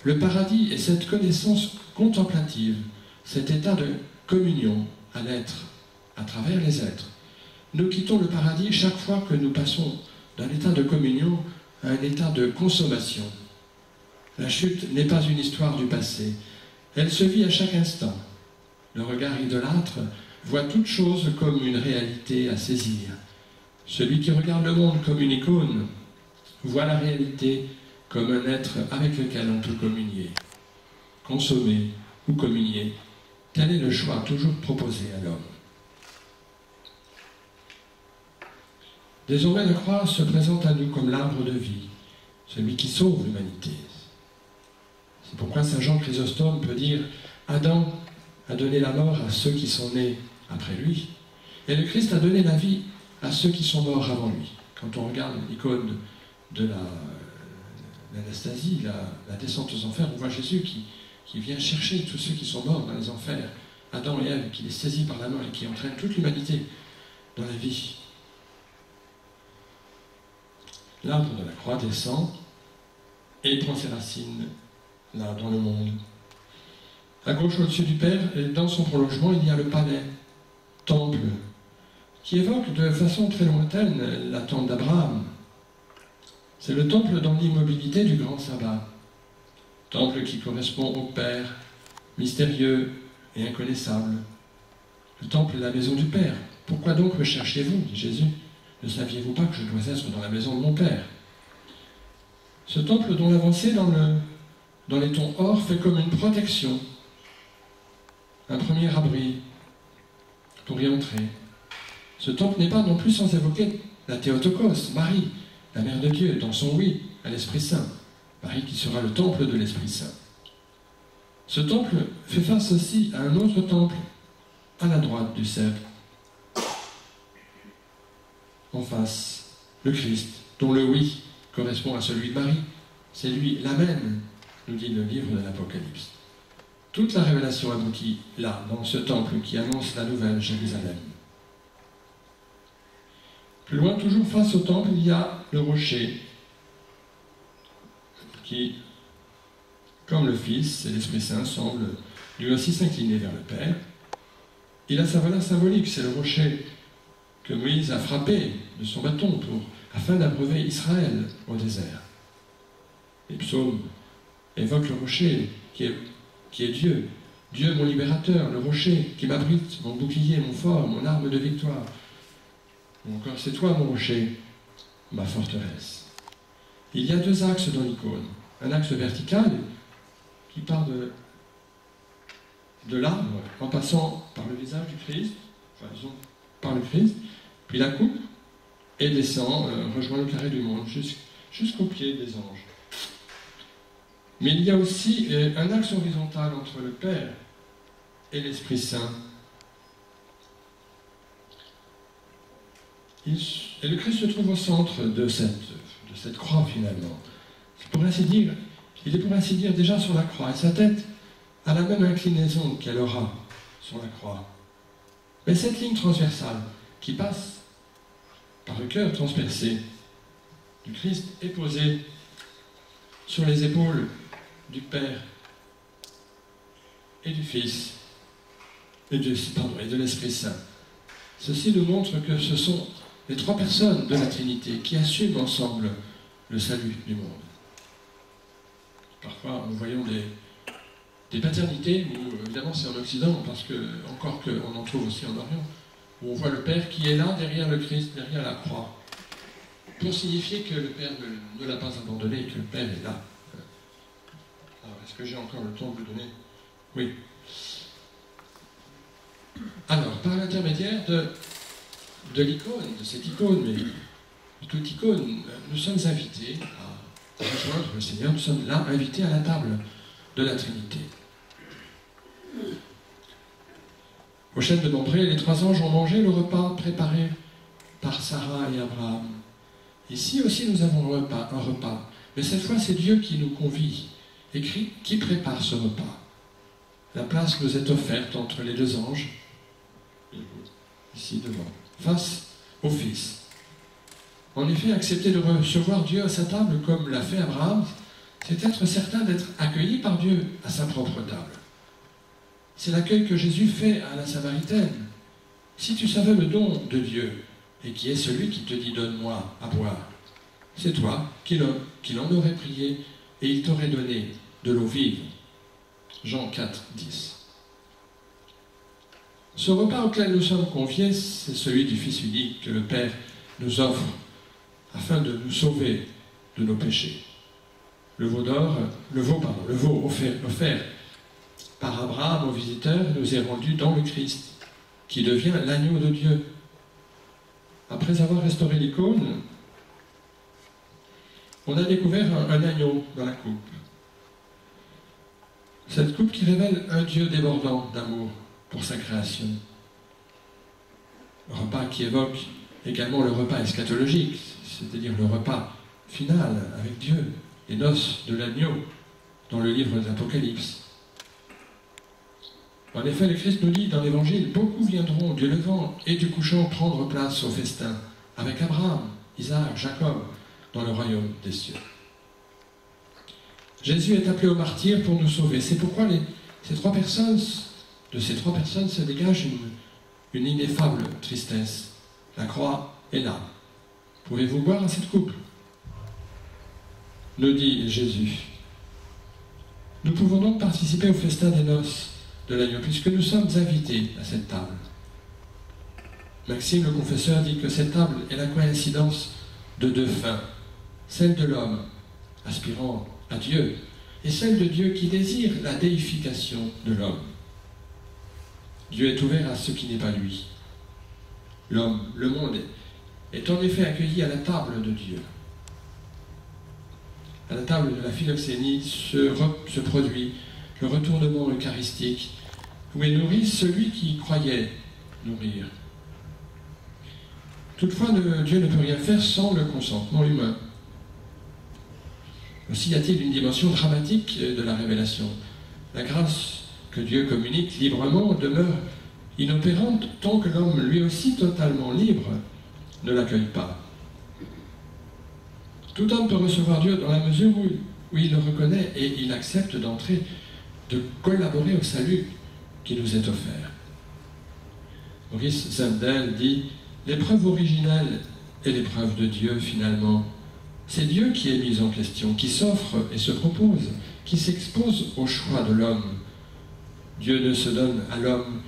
Le paradis est cette connaissance contemplative, cet état de communion à l'être, à travers les êtres. Nous quittons le paradis chaque fois que nous passons d'un état de communion à un état de consommation. La chute n'est pas une histoire du passé, elle se vit à chaque instant. Le regard idolâtre voit toute chose comme une réalité à saisir. Celui qui regarde le monde comme une icône voit la réalité comme un être avec lequel on peut communier. Consommer ou communier, tel est le choix toujours proposé à l'homme. Désormais, la croix se présente à nous comme l'arbre de vie, celui qui sauve l'humanité. C'est pourquoi saint Jean Chrysostome peut dire « Adam a donné la mort à ceux qui sont nés après lui, et le Christ a donné la vie à ceux qui sont morts avant lui. » Quand on regarde l'icône de l'Anastasie, la descente aux enfers, on voit Jésus qui vient chercher tous ceux qui sont morts dans les enfers, Adam et Ève, qui les saisit par la main et qui entraîne toute l'humanité dans la vie. L'arbre de la croix descend et prend ses racines là, dans le monde. À gauche, au-dessus du Père, et dans son prolongement, il y a le palais, temple, qui évoque de façon très lointaine la tente d'Abraham. C'est le temple dans l'immobilité du grand sabbat. Temple qui correspond au Père, mystérieux et inconnaissable. Le temple est la maison du Père. Pourquoi donc me cherchiez-vous, dit Jésus? Ne saviez-vous pas que je dois être dans la maison de mon Père? Ce temple dont l'avancée dans les tons or fait comme une protection, un premier abri pour y entrer. Ce temple n'est pas non plus sans évoquer la Théotokos, Marie, la Mère de Dieu, dans son oui à l'Esprit Saint. Marie qui sera le temple de l'Esprit Saint. Ce temple fait face aussi à un autre temple, à la droite du cercle. En face, le Christ, dont le oui correspond à celui de Marie. C'est lui, l'Amen, nous dit le livre de l'Apocalypse. Toute la révélation aboutit là, dans ce temple qui annonce la nouvelle Jérusalem. Plus loin, toujours face au temple, il y a le rocher qui, comme le Fils et l'Esprit Saint, semble lui aussi s'incliner vers le Père. Il a sa valeur symbolique, c'est le rocher que Moïse a frappé de son bâton afin d'abreuver Israël au désert. Les psaumes évoquent le rocher qui est Dieu. Dieu mon libérateur, le rocher qui m'abrite, mon bouclier, mon fort, mon arme de victoire. Ou encore, c'est toi mon rocher, ma forteresse. Il y a deux axes dans l'icône. Un axe vertical qui part de l'arbre en passant par le visage du Christ, enfin disons par le Christ, puis la coupe et descend, rejoint le carré du monde jusqu'au pied des anges. Mais il y a aussi un axe horizontal entre le Père et l'Esprit Saint. Et le Christ se trouve au centre de cette croix finalement. Il est pour ainsi dire déjà sur la croix, et sa tête a la même inclinaison qu'elle aura sur la croix. Mais cette ligne transversale qui passe par le cœur transpercé du Christ est posée sur les épaules du Père et du Fils et de l'Esprit Saint. Ceci nous montre que ce sont les trois personnes de la Trinité qui assument ensemble le salut du monde. Parfois, nous voyons des paternités, où évidemment c'est en Occident, parce que, encore qu'on en trouve aussi en Orient, où on voit le Père qui est là, derrière le Christ, derrière la croix, pour signifier que le Père ne l'a pas abandonné, que le Père est là. Alors, est-ce que j'ai encore le temps de vous donner? Oui. Alors, par l'intermédiaire de l'icône, de cette icône, mais de toute icône, nous sommes invités à rejoindre le Seigneur, nous sommes là, invités à la table de la Trinité. Au chêne de Mambré, les trois anges ont mangé le repas préparé par Sarah et Abraham. Ici aussi, nous avons un repas. Mais cette fois, c'est Dieu qui nous convie et qui prépare ce repas. La place nous est offerte entre les deux anges, ici devant, face au Fils. En effet, accepter de recevoir Dieu à sa table comme l'a fait Abraham, c'est être certain d'être accueilli par Dieu à sa propre table. C'est l'accueil que Jésus fait à la Samaritaine. Si tu savais le don de Dieu, et qui est celui qui te dit « donne-moi à boire », c'est toi qui l'en aurais prié et il t'aurait donné de l'eau vive. Jean 4, 10. Ce repas auquel nous sommes conviés, c'est celui du Fils unique que le Père nous offre afin de nous sauver de nos péchés. Le veau offert par Abraham aux visiteurs nous est rendu dans le Christ, qui devient l'agneau de Dieu. Après avoir restauré l'icône, on a découvert un agneau dans la coupe. Cette coupe qui révèle un Dieu débordant d'amour pour sa création. Un repas qui évoque également le repas eschatologique, c'est-à-dire le repas final avec Dieu, les noces de l'agneau dans le livre de l'Apocalypse. En effet, le Christ nous dit dans l'Évangile, beaucoup viendront du levant et du couchant prendre place au festin, avec Abraham, Isaac, Jacob, dans le royaume des cieux. Jésus est appelé au martyr pour nous sauver. C'est pourquoi de ces trois personnes se dégage une ineffable tristesse. La croix est là. Pouvez-vous boire à cette coupe? Nous dit Jésus. Nous pouvons donc participer au festin des noces de l'agneau, puisque nous sommes invités à cette table. Maxime le confesseur dit que cette table est la coïncidence de deux fins, celle de l'homme aspirant à Dieu et celle de Dieu qui désire la déification de l'homme. Dieu est ouvert à ce qui n'est pas lui. L'homme, le monde, est en effet accueilli à la table de Dieu. À la table de la philoxénie se produit le retournement eucharistique où est nourri celui qui croyait nourrir. Toutefois, Dieu ne peut rien faire sans le consentement humain. Aussi y a-t-il une dimension dramatique de la révélation. La grâce que Dieu communique librement demeure inopérante tant que l'homme, lui aussi totalement libre, ne l'accueille pas. Tout homme peut recevoir Dieu dans la mesure où il le reconnaît et il accepte d'entrer, de collaborer au salut qui nous est offert. Maurice Zendel dit « L'épreuve originelle est l'épreuve de Dieu finalement. C'est Dieu qui est mis en question, qui s'offre et se propose, qui s'expose au choix de l'homme. Dieu ne se donne à l'homme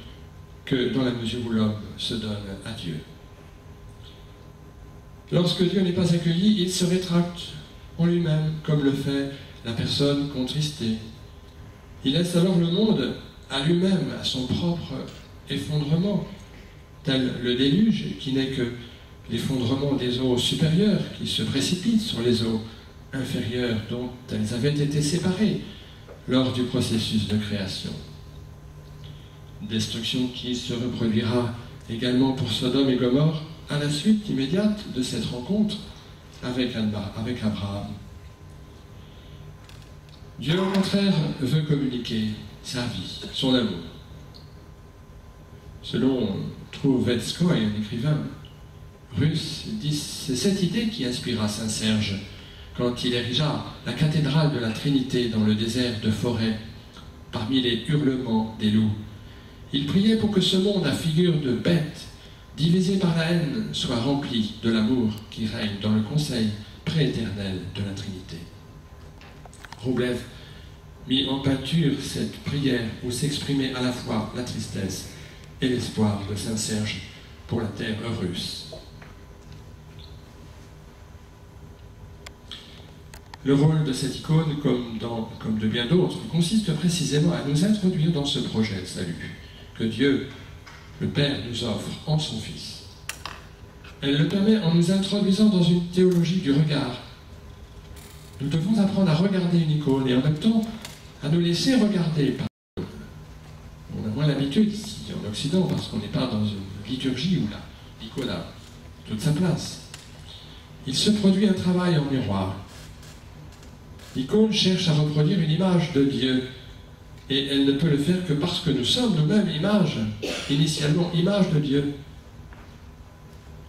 que dans la mesure où l'homme se donne à Dieu. Lorsque Dieu n'est pas accueilli, il se rétracte en lui-même, comme le fait la personne contristée. Il laisse alors le monde à lui-même, à son propre effondrement, tel le déluge qui n'est que l'effondrement des eaux supérieures qui se précipitent sur les eaux inférieures dont elles avaient été séparées lors du processus de création. Destruction qui se reproduira également pour Sodome et Gomorrhe à la suite immédiate de cette rencontre avec Abraham. Dieu, au contraire, veut communiquer sa vie, son amour. Selon Trouvetskoy, un écrivain russe, c'est cette idée qui inspira Saint-Serge quand il érigea la cathédrale de la Trinité dans le désert de Forêt, parmi les hurlements des loups. Il priait pour que ce monde à figure de bête, divisé par la haine, soit rempli de l'amour qui règne dans le conseil prééternel de la Trinité. Roublev mit en peinture cette prière où s'exprimait à la fois la tristesse et l'espoir de Saint-Serge pour la terre russe. Le rôle de cette icône, comme de bien d'autres, consiste précisément à nous introduire dans ce projet de salut que Dieu, le Père, nous offre en son Fils. Elle le permet en nous introduisant dans une théologie du regard. Nous devons apprendre à regarder une icône et en même temps à nous laisser regarder par l'icône. On a moins l'habitude ici en Occident parce qu'on n'est pas dans une liturgie où l'icône a toute sa place. Il se produit un travail en miroir. L'icône cherche à reproduire une image de Dieu et elle ne peut le faire que parce que nous sommes nous-mêmes initialement image de Dieu.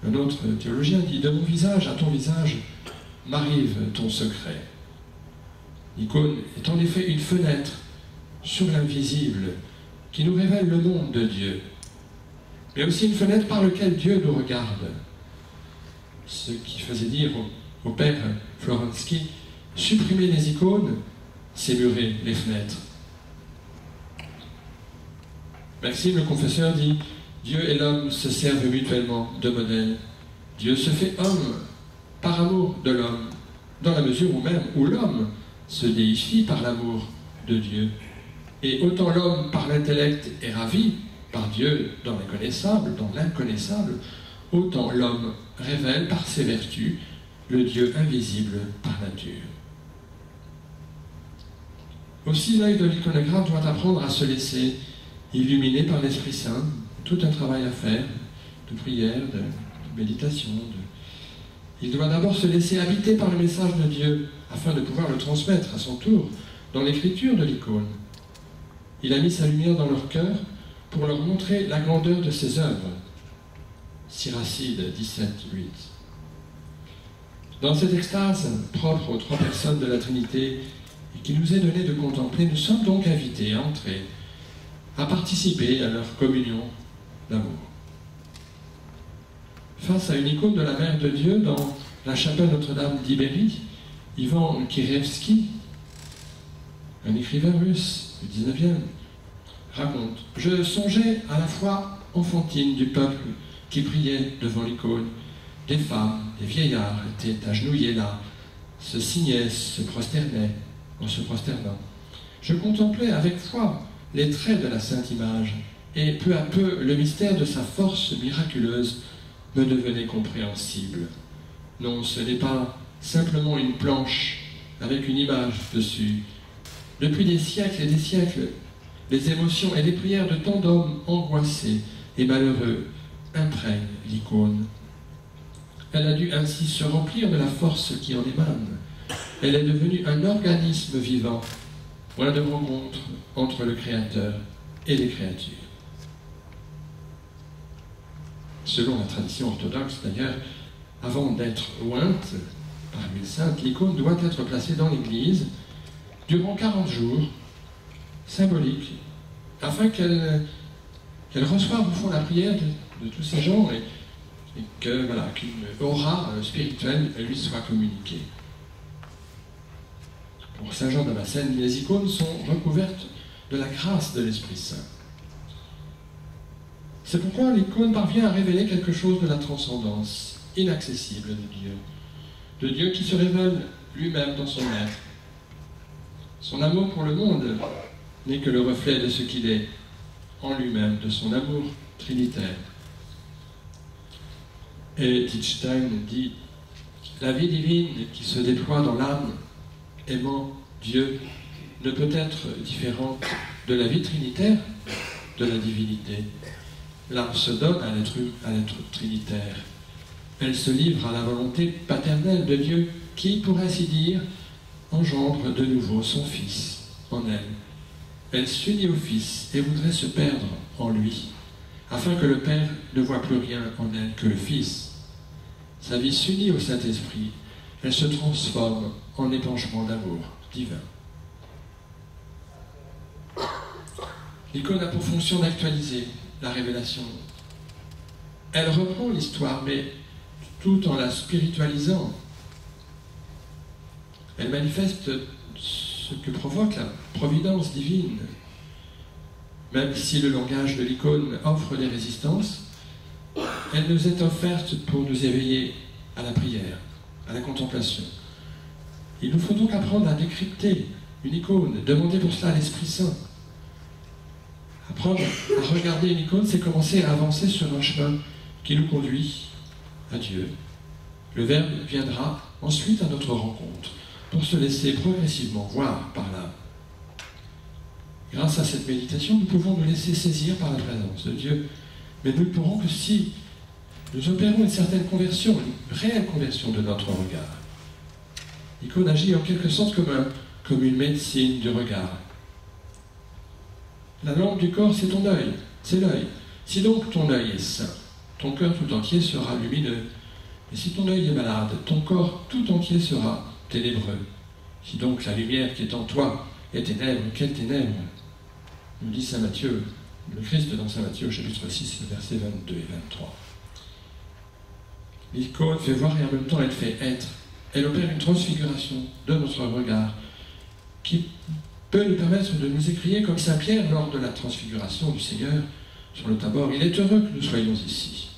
Un autre théologien dit « De mon visage à ton visage m'arrive ton secret ». L'icône est en effet une fenêtre sur l'invisible qui nous révèle le monde de Dieu, mais aussi une fenêtre par laquelle Dieu nous regarde. Ce qui faisait dire au père Florensky, supprimer les icônes, c'est murer les fenêtres. Maxime le confesseur dit « Dieu et l'homme se servent mutuellement de modèles. Dieu se fait homme par amour de l'homme, dans la mesure où l'homme se déifie par l'amour de Dieu. Et autant l'homme par l'intellect est ravi par Dieu dans l'inconnaissable, autant l'homme révèle par ses vertus le Dieu invisible par nature. Aussi l'œil de l'iconographe doit apprendre à se laisser illuminer par l'Esprit Saint, tout un travail à faire, de prière, de méditation. Il doit d'abord se laisser habiter par le message de Dieu, afin de pouvoir le transmettre à son tour dans l'écriture de l'icône. Il a mis sa lumière dans leur cœur pour leur montrer la grandeur de ses œuvres. Siracide 17, 8. Dans cette extase propre aux trois personnes de la Trinité et qui nous est donnée de contempler, nous sommes donc invités à entrer, à participer à leur communion d'amour. Face à une icône de la Mère de Dieu dans la chapelle Notre-Dame d'Ibérie, Ivan Kirevski, un écrivain russe du 19e, raconte « Je songeais à la foi enfantine du peuple qui priait devant l'icône. Des femmes, des vieillards étaient agenouillés là, se signaient, se prosternaient en se prosternant. Je contemplais avec foi les traits de la sainte image, et peu à peu le mystère de sa force miraculeuse me devenait compréhensible. Non, ce n'est pas simplement une planche avec une image dessus. Depuis des siècles et des siècles, les émotions et les prières de tant d'hommes angoissés et malheureux imprègnent l'icône. Elle a dû ainsi se remplir de la force qui en émane. Elle est devenue un organisme vivant, point de rencontre entre le Créateur et les créatures. Selon la tradition orthodoxe, d'ailleurs, avant d'être ointe par l'huile sainte, l'icône doit être placée dans l'église durant 40 jours, symbolique, afin qu'elle reçoive au fond la prière de tous ces gens et que, voilà, qu'une aura spirituelle lui soit communiquée. Pour Saint Jean Damascène, les icônes sont recouvertes de la grâce de l'Esprit Saint. C'est pourquoi l'icône parvient à révéler quelque chose de la transcendance inaccessible de Dieu qui se révèle lui-même dans son être. Son amour pour le monde n'est que le reflet de ce qu'il est en lui-même, de son amour trinitaire. Et Titzstein dit « La vie divine qui se déploie dans l'âme, aimant Dieu, ne peut être différente de la vie trinitaire de la divinité. L'âme se donne à l'être trinitaire. Elle se livre à la volonté paternelle de Dieu qui, pour ainsi dire, engendre de nouveau son Fils en elle. Elle s'unit au Fils et voudrait se perdre en lui, afin que le Père ne voie plus rien en elle que le Fils. Sa vie s'unit au Saint-Esprit. Elle se transforme en épanchement d'amour divin. L'icône a pour fonction d'actualiser la révélation. Elle reprend l'histoire, mais tout en la spiritualisant. Elle manifeste ce que provoque la providence divine. Même si le langage de l'icône offre des résistances, elle nous est offerte pour nous éveiller à la prière, à la contemplation. Il nous faut donc apprendre à décrypter une icône, demander pour cela l'Esprit Saint. Apprendre à regarder une icône, c'est commencer à avancer sur un chemin qui nous conduit à Dieu. Le Verbe viendra ensuite à notre rencontre pour se laisser progressivement voir par l'âme. Grâce à cette méditation, nous pouvons nous laisser saisir par la présence de Dieu, mais nous ne pourrons que si nous opérons une certaine conversion, une réelle conversion de notre regard. L'icône agit en quelque sorte comme une médecine du regard. La lampe du corps, c'est ton œil, c'est l'œil. Si donc ton œil est sain, ton cœur tout entier sera lumineux. Et si ton œil est malade, ton corps tout entier sera ténébreux. Si donc la lumière qui est en toi est ténèbre, quelle ténèbre? Nous dit saint Matthieu, le Christ dans saint Matthieu, chapitre 6, versets 22 et 23. L'icône fait voir et en même temps elle fait être. Elle opère une transfiguration de notre regard qui peut nous permettre de nous écrier comme saint Pierre lors de la transfiguration du Seigneur sur le Tabor. Il est heureux que nous soyons ici.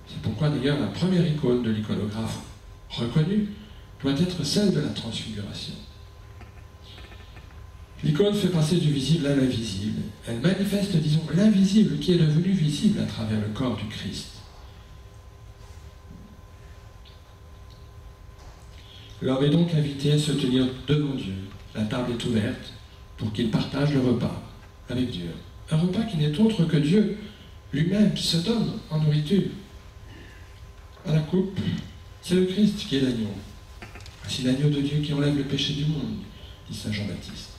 C'est pourquoi d'ailleurs la première icône de l'iconographe reconnue doit être celle de la transfiguration. L'icône fait passer du visible à l'invisible. Elle manifeste, disons, l'invisible qui est devenu visible à travers le corps du Christ. L'homme est donc invité à se tenir devant Dieu. La table est ouverte pour qu'il partage le repas avec Dieu. Un repas qui n'est autre que Dieu lui-même qui se donne en nourriture. À la coupe, c'est le Christ qui est l'agneau. Voici l'agneau de Dieu qui enlève le péché du monde, dit saint Jean-Baptiste.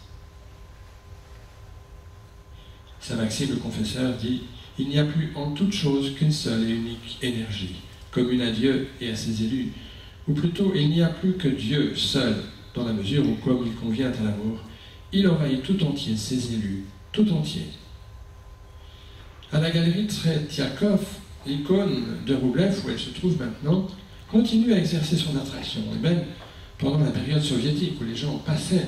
Saint Maxime le confesseur dit « Il n'y a plus en toute chose qu'une seule et unique énergie, commune à Dieu et à ses élus. Ou plutôt, il n'y a plus que Dieu seul, dans la mesure où, comme il convient à l'amour, il envahit tout entier ses élus, tout entier. » À la galerie Tretiakov, l'icône de Roublev, où elle se trouve maintenant, continue à exercer son attraction. Et même pendant la période soviétique, où les gens passaient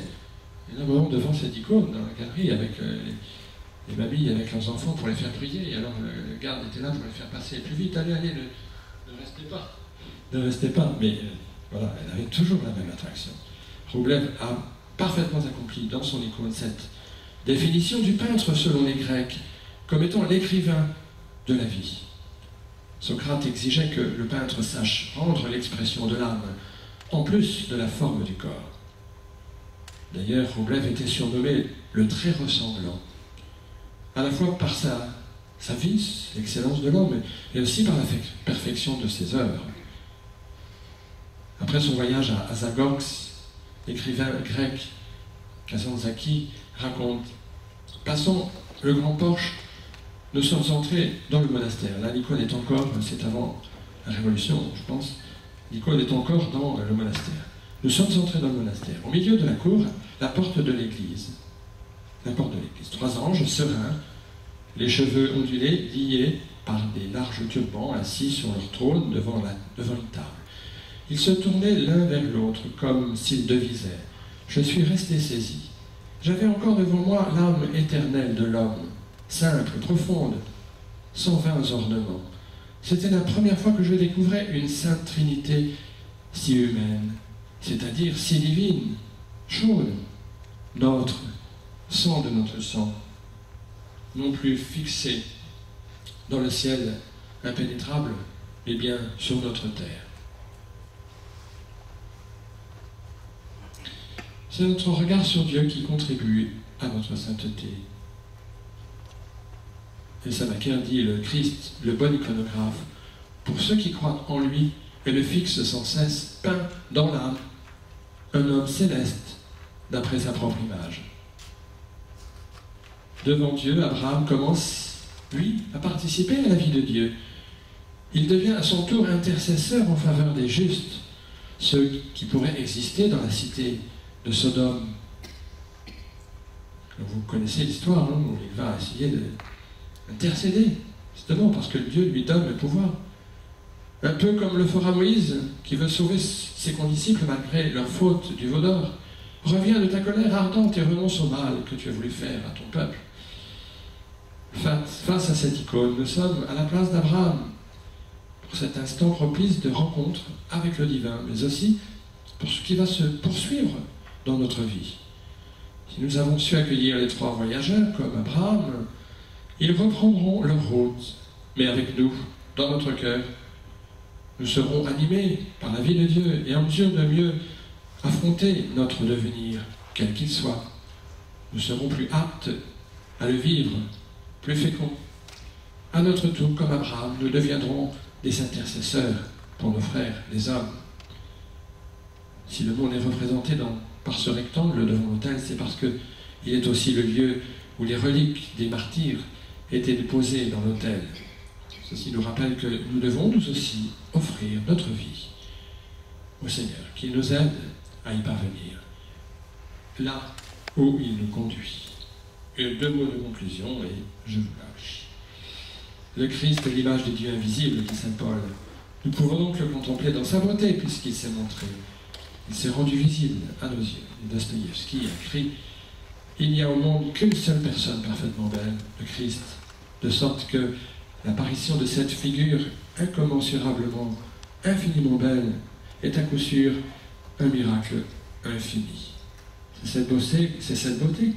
énormément devant cette icône dans la galerie avec les mamies avec leurs enfants pour les faire prier. Et alors le garde était là pour les faire passer plus vite. Allez, allez, ne restez pas. Ne restez pas. Mais voilà, elle avait toujours la même attraction. Roublev a parfaitement accompli dans son icône cette définition du peintre selon les Grecs comme étant l'écrivain de la vie. Socrate exigeait que le peintre sache rendre l'expression de l'âme en plus de la forme du corps. D'ailleurs, Roublev était surnommé le très ressemblant, à la fois par sa vie, l'excellence de l'homme, et aussi par la perfection de ses œuvres. Après son voyage à Zagorks, l'écrivain grec Kazantzakis raconte « Passons le grand porche, nous sommes entrés dans le monastère. » Là, l'icône est encore, c'est avant la Révolution, je pense, l'icône est encore dans le monastère. Nous sommes entrés dans le monastère. Au milieu de la cour, la porte de l'église. La porte de l'église. 3 anges sereins, les cheveux ondulés, liés par des larges turbans, assis sur leur trône devant une table. Ils se tournaient l'un vers l'autre, comme s'ils devisaient. Je suis resté saisi. J'avais encore devant moi l'âme éternelle de l'homme, simple, profonde, sans vains ornements. C'était la première fois que je découvrais une sainte Trinité si humaine, c'est-à-dire si divine, chaude, notre, sang de notre sang, non plus fixée dans le ciel impénétrable, mais bien sur notre terre. C'est notre regard sur Dieu qui contribue à notre sainteté. Et Saint Macaire dit, le Christ, le bon iconographe, pour ceux qui croient en lui et le fixent sans cesse, peint dans l'âme un homme céleste d'après sa propre image. Devant Dieu, Abraham commence, lui, à participer à la vie de Dieu. Il devient à son tour intercesseur en faveur des justes, ceux qui pourraient exister dans la cité de Sodome. Vous connaissez l'histoire, hein, où il va essayer d'intercéder, justement parce que Dieu lui donne le pouvoir. Un peu comme le fera Moïse, qui veut sauver ses condisciples malgré leur faute du veau d'or. Reviens de ta colère ardente et renonce au mal que tu as voulu faire à ton peuple. Face à cette icône, nous sommes à la place d'Abraham, pour cet instant propice de rencontre avec le divin, mais aussi pour ce qui va se poursuivre dans notre vie. Si nous avons su accueillir les 3 voyageurs, comme Abraham, ils reprendront leur route, mais avec nous, dans notre cœur, nous serons animés par la vie de Dieu et en mesure de mieux affronter notre devenir, quel qu'il soit. Nous serons plus aptes à le vivre, plus féconds. À notre tour, comme Abraham, nous deviendrons des intercesseurs pour nos frères, les hommes. Si le monde est représenté par ce rectangle devant l'autel, c'est parce qu'il est aussi le lieu où les reliques des martyrs étaient déposées dans l'autel. Ceci nous rappelle que nous devons nous aussi offrir notre vie au Seigneur, qui nous aide à y parvenir, là où il nous conduit. Et 2 mots de conclusion, et je vous lâche. Le Christ est l'image de Dieu invisible, dit saint Paul, Nous pouvons donc le contempler dans sa beauté, puisqu'il s'est montré, il s'est rendu visible à nos yeux. Et Dostoïevski a écrit « Il n'y a au monde qu'une seule personne parfaitement belle, le Christ, de sorte que l'apparition de cette figure incommensurablement, infiniment belle, est à coup sûr un miracle infini. » C'est cette beauté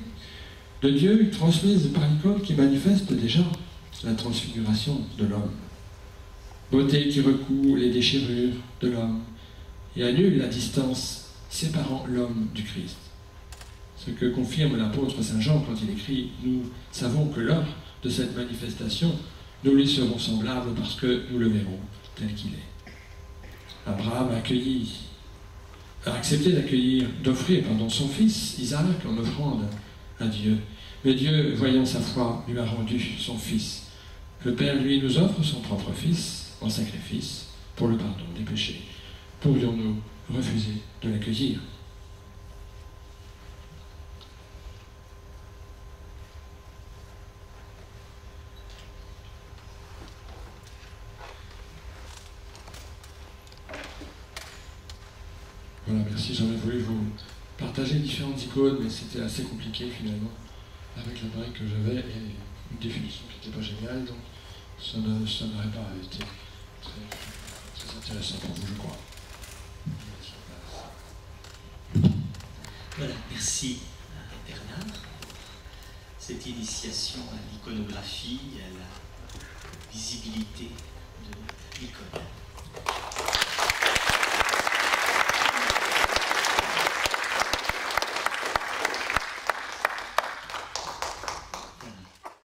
de Dieu transmise par l'icône qui manifeste déjà la transfiguration de l'homme. Beauté qui recouvre les déchirures de l'homme et annule la distance séparant l'homme du Christ. Ce que confirme l'apôtre Saint Jean quand il écrit « Nous savons que lors de cette manifestation, nous lui serons semblables parce que nous le verrons tel qu'il est. » Abraham a accepté d'offrir son fils Isaac en offrande à Dieu. Mais Dieu, voyant sa foi, lui a rendu son fils. Le Père, lui, nous offre son propre fils en sacrifice pour le pardon des péchés. Pourrions-nous refuser de l'accueillir? Voilà, merci. J'aurais voulu vous partager différentes icônes, mais c'était assez compliqué finalement, avec l'appareil que j'avais et une définition qui n'était pas géniale, donc ça n'aurait pas été très intéressant pour vous, je crois. Voilà, merci à Bernard pour cette initiation à l'iconographie et à la visibilité de l'icône.